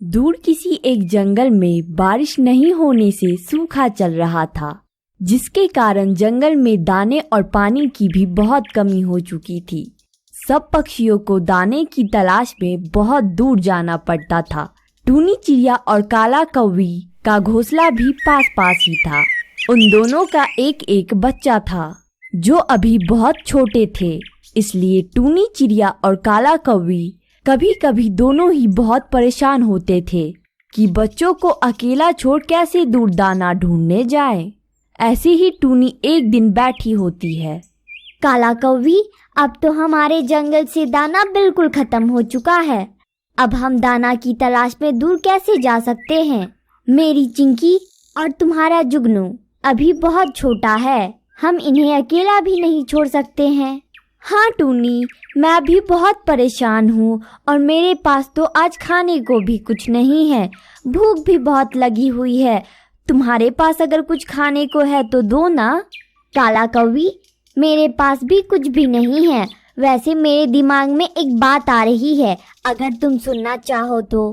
दूर किसी एक जंगल में बारिश नहीं होने से सूखा चल रहा था, जिसके कारण जंगल में दाने और पानी की भी बहुत कमी हो चुकी थी। सब पक्षियों को दाने की तलाश में बहुत दूर जाना पड़ता था। टूनी चिड़िया और काला कौवी का घोंसला भी पास पास ही था। उन दोनों का एक एक बच्चा था जो अभी बहुत छोटे थे, इसलिए टूनी चिड़िया और काला कौवी कभी कभी दोनों ही बहुत परेशान होते थे कि बच्चों को अकेला छोड़ कैसे दूर दाना ढूंढने जाए। ऐसे ही टूनी एक दिन बैठी होती है। काला कौवी, अब तो हमारे जंगल से दाना बिल्कुल खत्म हो चुका है। अब हम दाना की तलाश में दूर कैसे जा सकते हैं? मेरी चिंकी और तुम्हारा जुगनू अभी बहुत छोटा है, हम इन्हें अकेला भी नहीं छोड़ सकते हैं। हाँ टूनी, मैं भी बहुत परेशान हूँ और मेरे पास तो आज खाने को भी कुछ नहीं है। भूख भी बहुत लगी हुई है। तुम्हारे पास अगर कुछ खाने को है तो दो ना। काला कौवी, मेरे पास भी कुछ भी नहीं है। वैसे मेरे दिमाग में एक बात आ रही है, अगर तुम सुनना चाहो तो।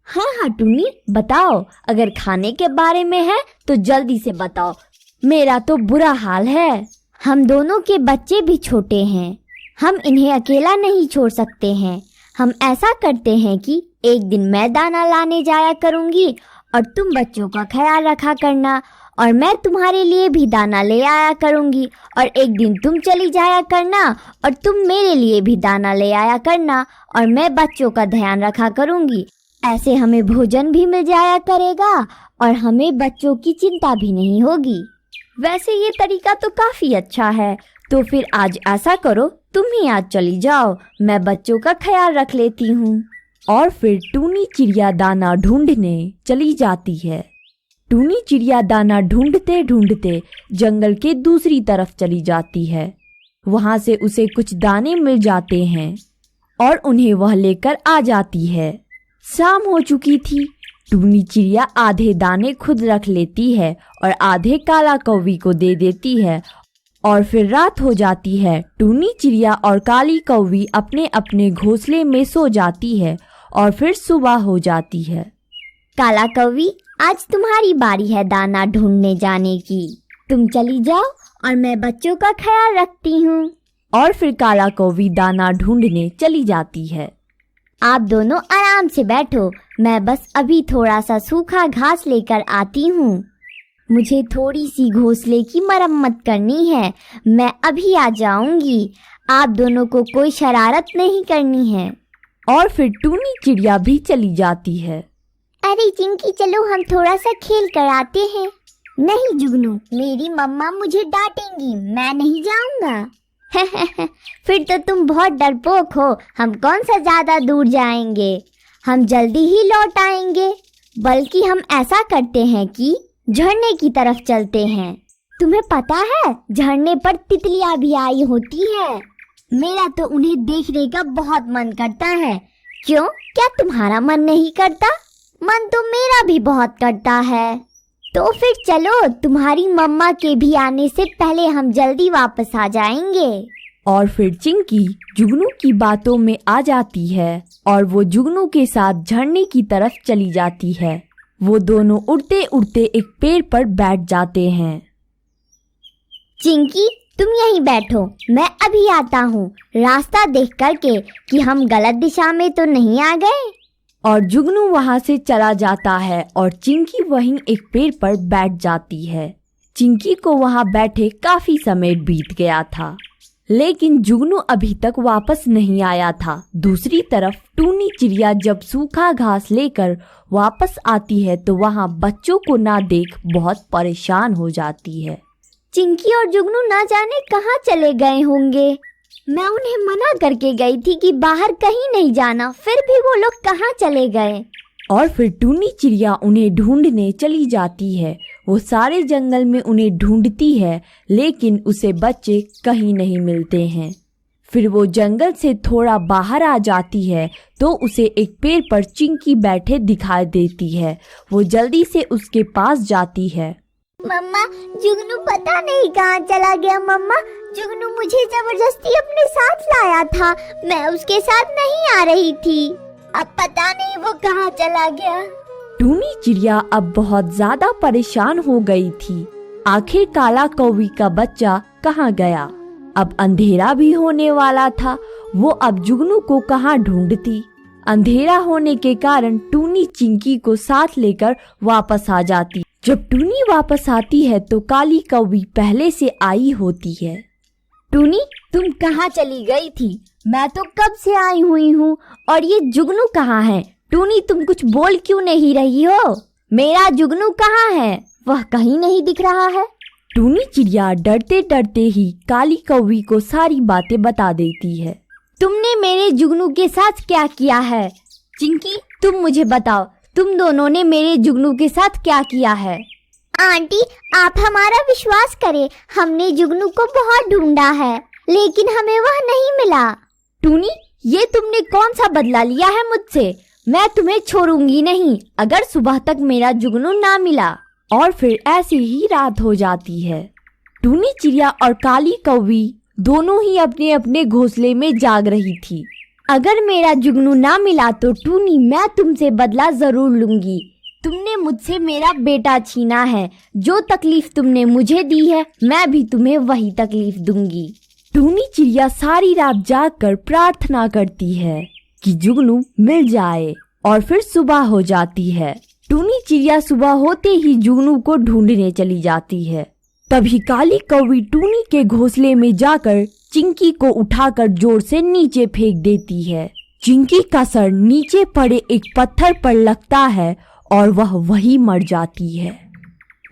हाँ हाँ टूनी, बताओ। अगर खाने के बारे में है तो जल्दी से बताओ, मेरा तो बुरा हाल है। हम दोनों के बच्चे भी छोटे हैं, हम इन्हें अकेला नहीं छोड़ सकते हैं। हम ऐसा करते हैं कि एक दिन मैं दाना लाने जाया करूंगी और तुम बच्चों का ख्याल रखा करना, और मैं तुम्हारे लिए भी दाना ले आया करूंगी, और एक दिन तुम चली जाया करना और तुम मेरे लिए भी दाना ले आया करना, और मैं बच्चों का ध्यान रखा करूंगी। ऐसे हमें भोजन भी मिल जाया करेगा और हमें बच्चों की चिंता भी नहीं होगी। वैसे ये तरीका तो काफी अच्छा है। तो फिर आज ऐसा करो, तुम ही आज चली जाओ, मैं बच्चों का ख्याल रख लेती हूँ। और फिर टूनी चिड़िया दाना ढूंढने चली जाती है। टूनी चिड़िया दाना ढूंढते ढूंढते जंगल के दूसरी तरफ चली जाती है। वहां से उसे कुछ दाने मिल जाते हैं और उन्हें वह लेकर आ जाती है। शाम हो चुकी थी। टूनी चिड़िया आधे दाने खुद रख लेती है और आधे काला कौवी को दे देती है, और फिर रात हो जाती है। टूनी चिड़िया और काली कौवी अपने अपने घोंसले में सो जाती है और फिर सुबह हो जाती है। काला कौवी, आज तुम्हारी बारी है दाना ढूंढने जाने की। तुम चली जाओ और मैं बच्चों का ख्याल रखती हूँ। और फिर काला कौवी दाना ढूंढने चली जाती है। आप दोनों आराम से बैठो, मैं बस अभी थोड़ा सा सूखा घास लेकर आती हूँ। मुझे थोड़ी सी घोंसले की मरम्मत करनी है, मैं अभी आ जाऊंगी। आप दोनों को कोई शरारत नहीं करनी है। और फिर टूनी चिड़िया भी चली जाती है। अरे चिंकी, चलो हम थोड़ा सा खेल कर आते हैं। नहीं जुगनू, मेरी मम्मा मुझे डांटेंगी, मैं नहीं जाऊंगा। फिर तो तुम बहुत डरपोक हो। हम कौन सा ज्यादा दूर जाएंगे, हम जल्दी ही लौट आएंगे। बल्कि हम ऐसा करते हैं कि झरने की तरफ चलते हैं। तुम्हें पता है, झरने पर तितलियां भी आई होती हैं। मेरा तो उन्हें देखने का बहुत मन करता है। क्यों, क्या तुम्हारा मन नहीं करता? मन तो मेरा भी बहुत करता है। तो फिर चलो, तुम्हारी मम्मा के भी आने से पहले हम जल्दी वापस आ जाएंगे। और फिर चिंकी जुगनू की बातों में आ जाती है और वो जुगनू के साथ झरने की तरफ चली जाती है। वो दोनों उड़ते उड़ते एक पेड़ पर बैठ जाते हैं। चिंकी, तुम यहीं बैठो, मैं अभी आता हूँ, रास्ता देख करके कि हम गलत दिशा में तो नहीं आ गए। और जुगनू वहां से चला जाता है और चिंकी वहीं एक पेड़ पर बैठ जाती है। चिंकी को वहां बैठे काफी समय बीत गया था, लेकिन जुगनू अभी तक वापस नहीं आया था। दूसरी तरफ टूनी चिड़िया जब सूखा घास लेकर वापस आती है तो वहां बच्चों को ना देख बहुत परेशान हो जाती है। चिंकी और जुगनू ना जाने कहाँ चले गए होंगे। मैं उन्हें मना करके गई थी कि बाहर कहीं नहीं जाना, फिर भी वो लोग कहाँ चले गए। और फिर टूनी चिड़िया उन्हें ढूंढने चली जाती है। वो सारे जंगल में उन्हें ढूंढती है, लेकिन उसे बच्चे कहीं नहीं मिलते हैं। फिर वो जंगल से थोड़ा बाहर आ जाती है तो उसे एक पेड़ पर चिंकी बैठे दिखाई देती है। वो जल्दी से उसके पास जाती है। मम्मा, जुगनू पता नहीं कहाँ चला गया। मम्मा, जुगनू मुझे जबरदस्ती अपने साथ लाया था, मैं उसके साथ नहीं आ रही थी। अब पता नहीं वो कहाँ चला गया। टूनी चिड़िया अब बहुत ज्यादा परेशान हो गई थी। आखिर काला कौवी का बच्चा कहाँ गया? अब अंधेरा भी होने वाला था। वो अब जुगनू को कहाँ ढूंढती? अंधेरा होने के कारण टूनी चिंकी को साथ लेकर वापस आ जाती। जब टूनी वापस आती है तो काली कौवी पहले से आई होती है। टूनी, तुम कहाँ चली गई थी? मैं तो कब से आई हुई हूँ। और ये जुगनू कहाँ है? टूनी, तुम कुछ बोल क्यों नहीं रही हो? मेरा जुगनू कहाँ है? वह कहीं नहीं दिख रहा है। टूनी चिड़िया डरते डरते ही काली कौवी को सारी बातें बता देती है। तुमने मेरे जुगनू के साथ क्या किया है? चिंकी, तुम मुझे बताओ, तुम दोनों ने मेरे जुगनू के साथ क्या किया है? आंटी, आप हमारा विश्वास करें, हमने जुगनू को बहुत ढूंढा है, लेकिन हमें वह नहीं मिला। टूनी, ये तुमने कौन सा बदला लिया है मुझसे? मैं तुम्हें छोड़ूंगी नहीं अगर सुबह तक मेरा जुगनू ना मिला। और फिर ऐसे ही रात हो जाती है। टूनी चिड़िया और काली कौवी दोनों ही अपने अपने घोंसले में जाग रही थी। अगर मेरा जुगनू ना मिला तो टूनी, मैं तुमसे बदला जरूर लूंगी। तुमने मुझसे मेरा बेटा छीना है। जो तकलीफ तुमने मुझे दी है, मैं भी तुम्हें वही तकलीफ दूंगी। टूनी चिड़िया सारी रात जागकर प्रार्थना करती है कि जुगनू मिल जाए। और फिर सुबह हो जाती है। टूनी चिड़िया सुबह होते ही जुगनू को ढूंढने चली जाती है। तभी काली कौवी टूनी के घोंसले में जाकर चिंकी को उठाकर जोर से नीचे फेंक देती है। चिंकी का सर नीचे पड़े एक पत्थर पर लगता है और वह वहीं मर जाती है।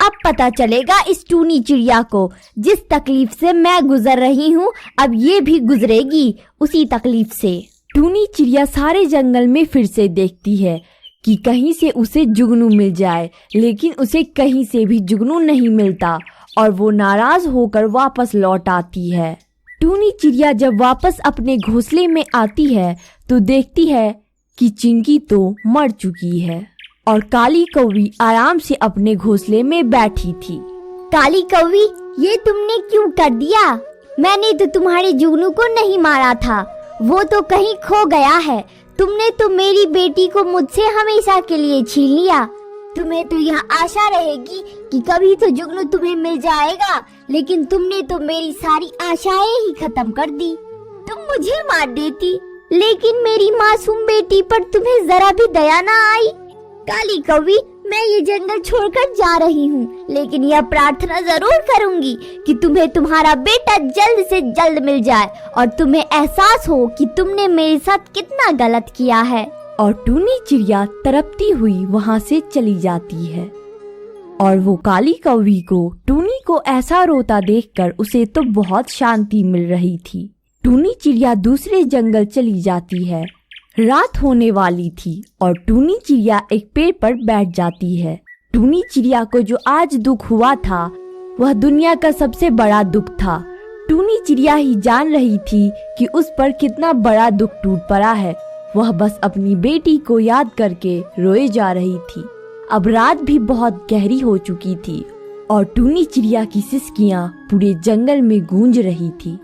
अब पता चलेगा इस टूनी चिड़िया को, जिस तकलीफ से मैं गुजर रही हूँ, अब ये भी गुजरेगी उसी तकलीफ से। टूनी चिड़िया सारे जंगल में फिर से देखती है कि कहीं से उसे जुगनू मिल जाए, लेकिन उसे कहीं से भी जुगनू नहीं मिलता और वो नाराज होकर वापस लौट आती है। टूनी चिड़िया जब वापस अपने घोंसले में आती है तो देखती है कि चिंकी तो मर चुकी है और काली कौवी आराम से अपने घोंसले में बैठी थी। काली कौवी, ये तुमने क्यों कर दिया? मैंने तो तुम्हारे जुगनू को नहीं मारा था, वो तो कहीं खो गया है। तुमने तो मेरी बेटी को मुझसे हमेशा के लिए छीन लिया। तुम्हें तो यह आशा रहेगी कि कभी तो जुगनू तुम्हें मिल जाएगा, लेकिन तुमने तो मेरी सारी आशाएं ही खत्म कर दी। तुम मुझे मार देती, लेकिन मेरी मासूम बेटी पर तुम्हें जरा भी दया ना आई। काली कौवी, मैं ये जंगल छोड़कर जा रही हूँ, लेकिन यह प्रार्थना जरूर करूंगी कि तुम्हें तुम्हारा बेटा जल्द से जल्द मिल जाए और तुम्हें एहसास हो कि तुमने मेरे साथ कितना गलत किया है। और टूनी चिड़िया तड़पती हुई वहाँ से चली जाती है। और वो काली कौवी को टूनी को ऐसा रोता देखकर उसे तो बहुत शांति मिल रही थी। टूनी चिड़िया दूसरे जंगल चली जाती है। रात होने वाली थी और टूनी चिड़िया एक पेड़ पर बैठ जाती है। टूनी चिड़िया को जो आज दुख हुआ था वह दुनिया का सबसे बड़ा दुख था। टूनी चिड़िया ही जान रही थी कि उस पर कितना बड़ा दुख टूट पड़ा है। वह बस अपनी बेटी को याद करके रोए जा रही थी। अब रात भी बहुत गहरी हो चुकी थी और टूनी चिड़िया की सिसकियां पूरे जंगल में गूंज रही थी।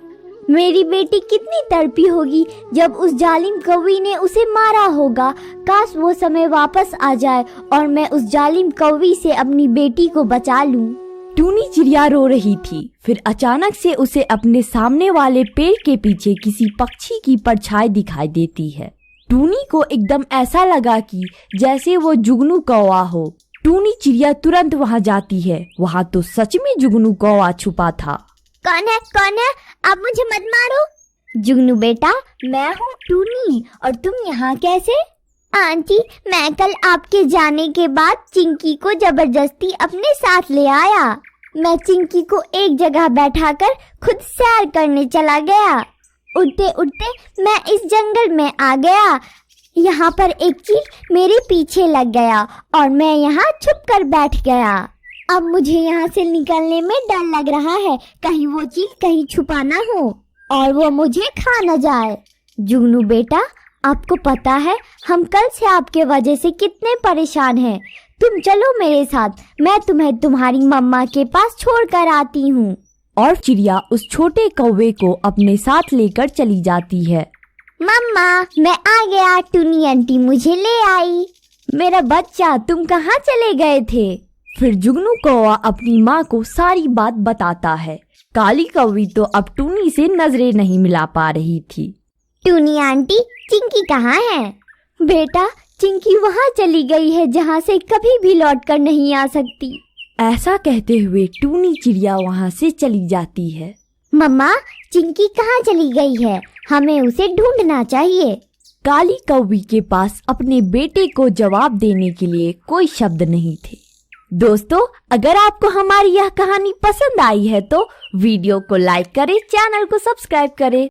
मेरी बेटी कितनी तड़पी होगी जब उस जालिम कौवी ने उसे मारा होगा। काश वो समय वापस आ जाए और मैं उस जालिम कौवी से अपनी बेटी को बचा लूं। टूनी चिड़िया रो रही थी। फिर अचानक से उसे अपने सामने वाले पेड़ के पीछे किसी पक्षी की परछाई दिखाई देती है। टूनी को एकदम ऐसा लगा कि जैसे वो जुगनू कौवा हो। टूनी चिड़िया तुरंत वहाँ जाती है। वहाँ तो सच में जुगनू कौवा छुपा था। कौन है? कौन है? आप मुझे मत मारो। जुगनू बेटा, मैं हूँ टूनी, और तुम यहाँ कैसे? आंटी, मैं कल आपके जाने के बाद चिंकी को जबरदस्ती अपने साथ ले आया। मैं चिंकी को एक जगह बैठाकर खुद सैर करने चला गया। उड़ते उड़ते मैं इस जंगल में आ गया। यहाँ पर एक चील मेरे पीछे लग गया और मैं यहाँ छुप कर बैठ गया। अब मुझे यहाँ से निकलने में डर लग रहा है, कहीं वो चील कहीं छुपा ना हो और वो मुझे खा न जाए। जुगनू बेटा, आपको पता है हम कल से आपके वजह से कितने परेशान हैं। तुम चलो मेरे साथ, मैं तुम्हें तुम्हारी मम्मा के पास छोड़ कर आती हूँ। और चिड़िया उस छोटे कौवे को अपने साथ लेकर चली जाती है। मम्मा मैं आ गया, टूनी आंटी मुझे ले आई। मेरा बच्चा, तुम कहाँ चले गए थे? फिर जुगनू कौवा अपनी माँ को सारी बात बताता है। काली कौवी तो अब टूनी से नजरें नहीं मिला पा रही थी। टूनी आंटी, चिंकी कहाँ है? बेटा, चिंकी वहाँ चली गई है जहाँ से कभी भी लौट कर नहीं आ सकती। ऐसा कहते हुए टूनी चिड़िया वहाँ से चली जाती है। मम्मा, चिंकी कहाँ चली गई है? हमें उसे ढूंढना चाहिए। काली कौवी के पास अपने बेटे को जवाब देने के लिए कोई शब्द नहीं थे। दोस्तों, अगर आपको हमारी यह कहानी पसंद आई है तो वीडियो को लाइक करें, चैनल को सब्सक्राइब करें